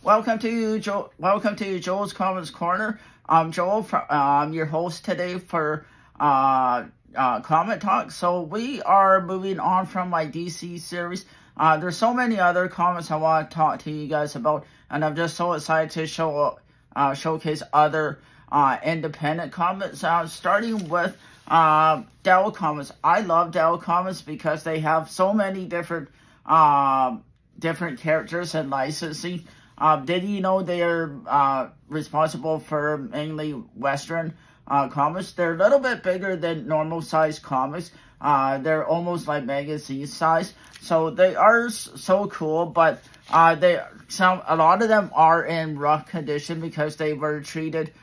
Welcome to Joel's Comics Corner. I'm Joel. I'm your host today for Comic Talk. So we are moving on from my DC series. There's so many other comics I want to talk to you guys about, and I'm just so excited to showcase other independent comics. Starting with Dell Comics. I love Dell Comics because they have so many different characters and licensing. Did you know they are responsible for mainly Western comics? They're a little bit bigger than normal size comics. They're almost like magazine size. So they are so cool, but a lot of them are in rough condition because they were treated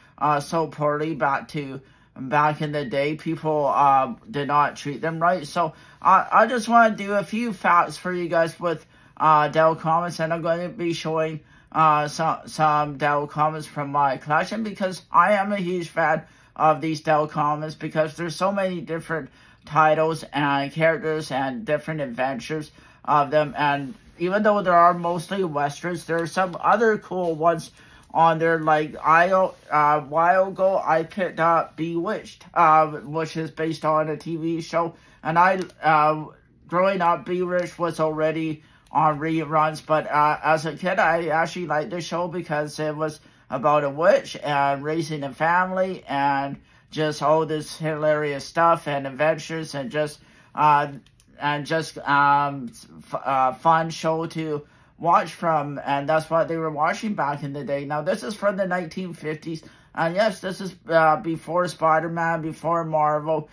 so poorly back in the day. People did not treat them right. So I just want to do a few facts for you guys with Dell Comics, and I'm going to be showing some Dell Comics from my collection because I am a huge fan of these Dell Comics because there's so many different titles and characters and different adventures of them. And even though there are mostly Westerns, there are some other cool ones on there. Like a while ago, I picked up Bewitched, which is based on a TV show. And growing up, Bewitched was already on reruns, but as a kid, I actually liked the show because it was about a witch and raising a family and just all this hilarious stuff and adventures and just fun show to watch from, and that's what they were watching back in the day. Now, this is from the 1950s, and yes, this is before Spider-Man, before Marvel,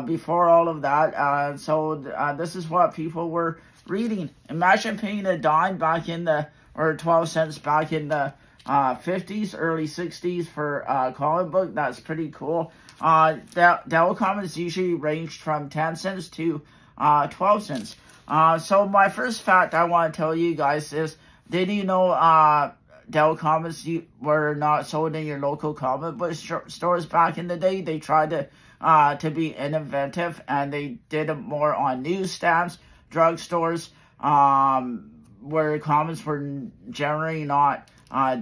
before all of that. So this is what people were reading. Imagine paying a dime back in or 12 cents back in the 50s, early 60s for a comic book. That's pretty cool. Dell Comics usually ranged from 10 cents to 12 cents. So my first fact I want to tell you guys is, did you know Dell Comics were not sold in your local comic book stores back in the day? They tried to be innovative, and they did it more on newsstands, drugstores, where comics were generally not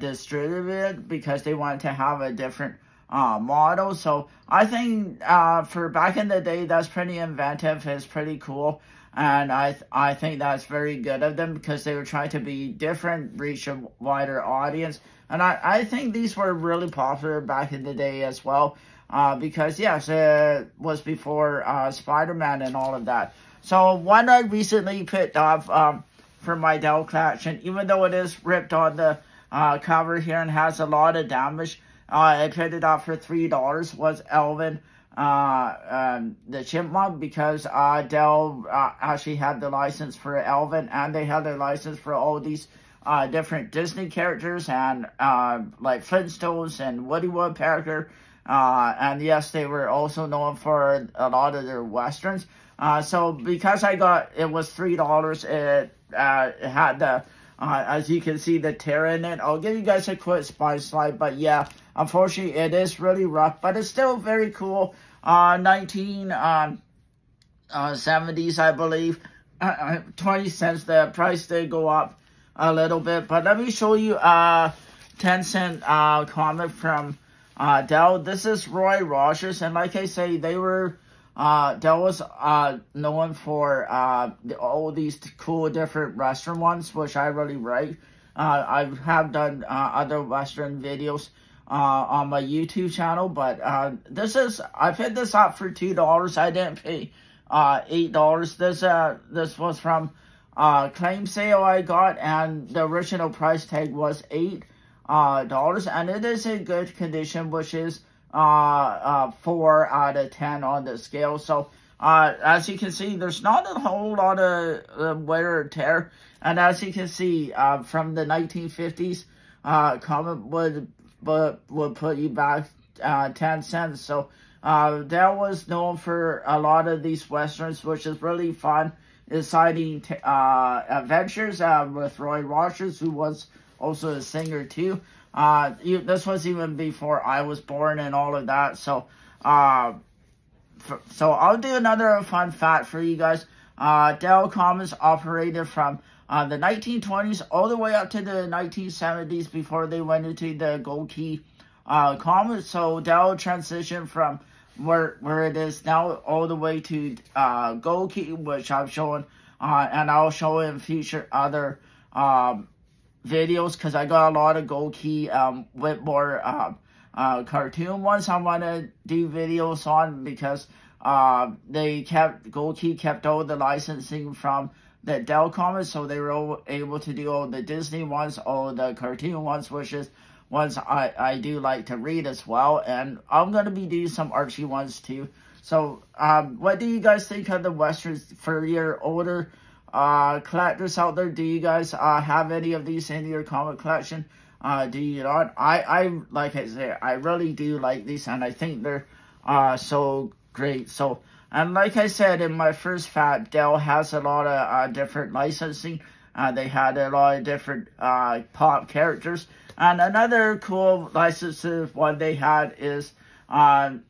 distributed because they wanted to have a different model. So I think for back in the day, that's pretty inventive. It's pretty cool. And I think that's very good of them because they were trying to be different, reach a wider audience. And I think these were really popular back in the day as well. Because, yes, it was before Spider-Man and all of that. So one I recently picked up for my Dell collection, even though it is ripped on the cover here and has a lot of damage, I picked it up for $3, was Elvin the Chipmunk, because Dell actually had the license for Elvin, and they had the license for all these different Disney characters, and like Flintstones and Woody Woodpecker, and yes, they were also known for a lot of their Westerns. So because it was $3, it had the, as you can see, the tear in it. I'll give you guys a quick spine slide, but yeah, unfortunately, it is really rough, but it's still very cool. 1970s, I believe. 20 cents. The price did go up a little bit, but let me show you a 10-cent comic from Dell. This is Roy Rogers, and like I say, they were Dell was known for all these cool different Western ones, which I really like. I have done other Western videos on my YouTube channel, but I picked this up for $2. I didn't pay $8. This was from claim sale I got, and the original price tag was $8, and it is in good condition, which is 4 out of 10 on the scale. So as you can see, there's not a whole lot of wear or tear, and as you can see, from the 1950s, comic would put you back 10 cents. So Dell was known for a lot of these Westerns, which is really fun, exciting adventures with Roy Rogers, who was also a singer too. This was even before I was born and all of that. So so I'll do another fun fact for you guys. Dell Comics operated from the 1920s all the way up to the 1970s before they went into the Gold Key comics. So Dell transitioned from where it is now all the way to Gold Key, which I'm showing, and I'll show in future other videos, because I got a lot of Gold Key with more cartoon ones I want to do videos on, because Gold Key kept all the licensing from the Dell comics, so they were able to do all the Disney ones, all the cartoon ones, which is ones I do like to read as well. And I'm going to be doing some Archie ones too. So what do you guys think of the Westerns for your older collectors out there? Do you guys have any of these in your comic collection? Do you not? I like I said, I really do like these, and I think they're so great. So, and like I said in my first fact, Dell has a lot of different licensing. They had a lot of different pop characters. And another cool licensing one they had is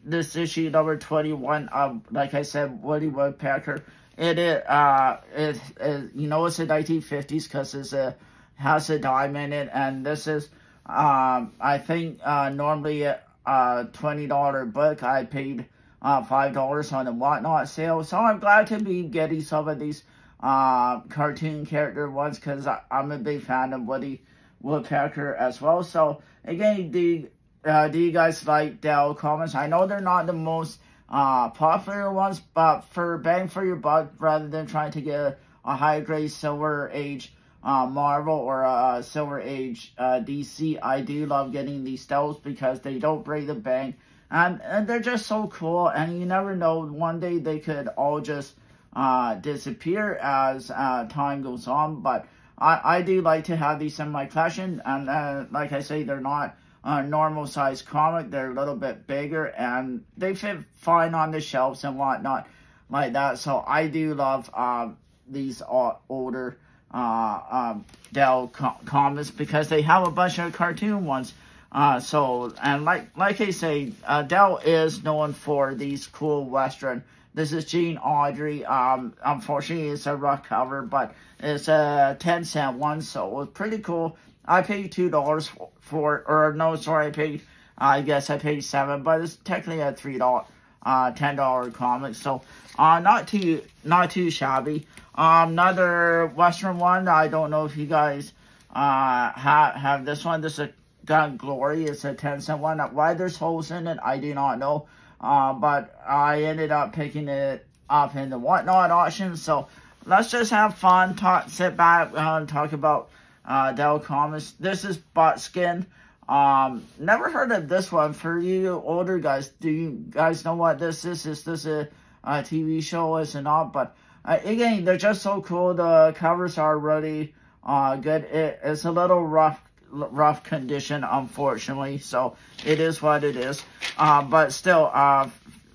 this issue number 21 of, like I said, Woody Woodpecker. It you know, it's the 1950s because it has a dime in it, and this is I think normally a $20 book. I paid $5 on the Whatnot sale, so I'm glad to be getting some of these cartoon character ones, because I'm a big fan of Woody Woodpecker as well. So again, do you guys like Dell comics? I know they're not the most popular ones, but for bang for your buck, rather than trying to get a high grade Silver Age Marvel or a Silver Age DC, I do love getting these Dells because they don't break the bank, and they're just so cool. And you never know, one day they could all just disappear as time goes on. But I do like to have these in my collection, and like I say, they're not a normal size comic. They're a little bit bigger, and they fit fine on the shelves and whatnot like that. So I do love these older Dell comics, because they have a bunch of cartoon ones. So, and like I say, Dell is known for these cool Western. This is Gene Autry. Unfortunately, it's a rough cover, but it's a 10-cent one, so it's pretty cool. I paid $2 for, or no, sorry, I guess I paid $7, but it's technically a $10 comic, so not too shabby. Another Western one, I don't know if you guys have this one. This is Gun Glory. It's a 10-cent one. Why there's holes in it, I do not know. But I ended up picking it up in the Whatnot auction. So let's just have fun, sit back, and talk about Dell comics. This is Buckskin. Never heard of this one. For you older guys, do you guys know what this is? Is this a TV show? Is it not? But again, they're just so cool. The covers are really good. It's a little rough condition, unfortunately, so it is what it is. But still,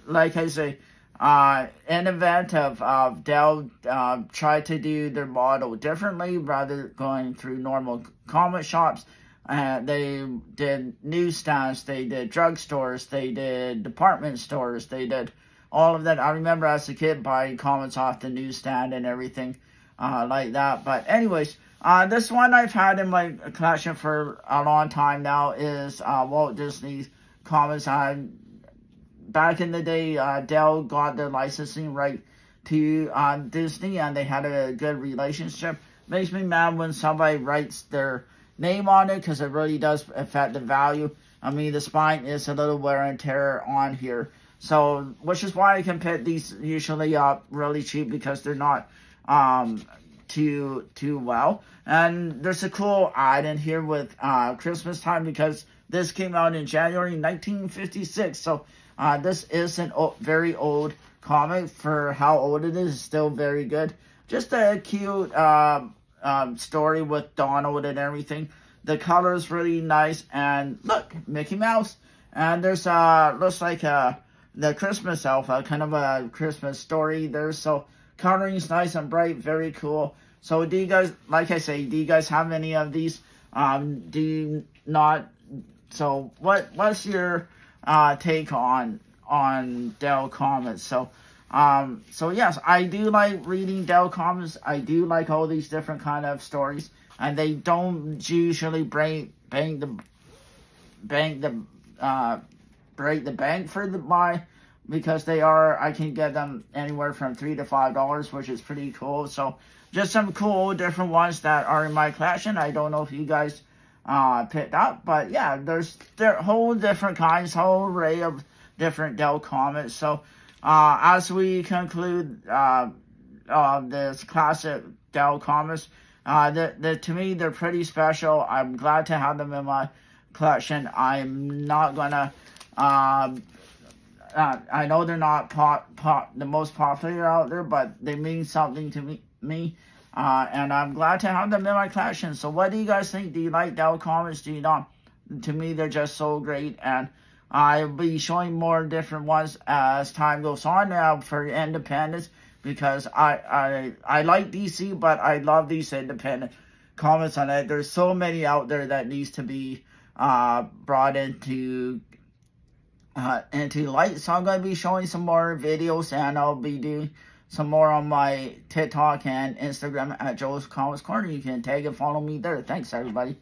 like I say, in event of Dell tried to do their model differently, rather than going through normal comic shops. They did newsstands, they did drugstores, they did department stores, they did all of that. I remember as a kid buying comics off the newsstand and everything like that. But anyways, this one I've had in my collection for a long time now is Walt Disney's comics. Back in the day, Dell got the licensing right to Disney, and they had a good relationship. Makes me mad when somebody writes their name on it, because it really does affect the value. I mean, the spine is a little wear and tear on here. So, which is why I can pick these usually up really cheap, because they're not too well. And there's a cool ad in here with Christmas time, because this came out in January 1956. So this is a very old comic. For how old it is, it's still very good. Just a cute story with Donald and everything. The color is really nice, and look, Mickey Mouse. And there's looks like the Christmas elf, kind of a Christmas story there. So coloring is nice and bright, very cool. So do you guys, like I say, do you guys have any of these? Do you not? So what's your take on Dell comics? So So yes, I do like reading Dell comics. I do like all these different kind of stories, and they don't usually break the bank for my, because I can get them anywhere from $3 to $5, which is pretty cool. So just some cool different ones that are in my collection. I don't know if you guys picked up, but yeah, there's whole different kinds, whole array of different Dell comics. So as we conclude this classic Dell comics, to me they're pretty special. I'm glad to have them in my collection. I'm not gonna I know they're not the most popular out there, but they mean something to me. And I'm glad to have them in my collection. So what do you guys think? Do you like Dell comics? Do you not? To me, they're just so great. And I'll be showing more different ones as time goes on now for independence, because I like DC, but I love these independent comics on it. There's so many out there that needs to be brought into light. So I'm going to be showing some more videos, and I'll be doing some more on my TikTok and Instagram at Joe's Comics Corner. You can tag and follow me there. Thanks, everybody.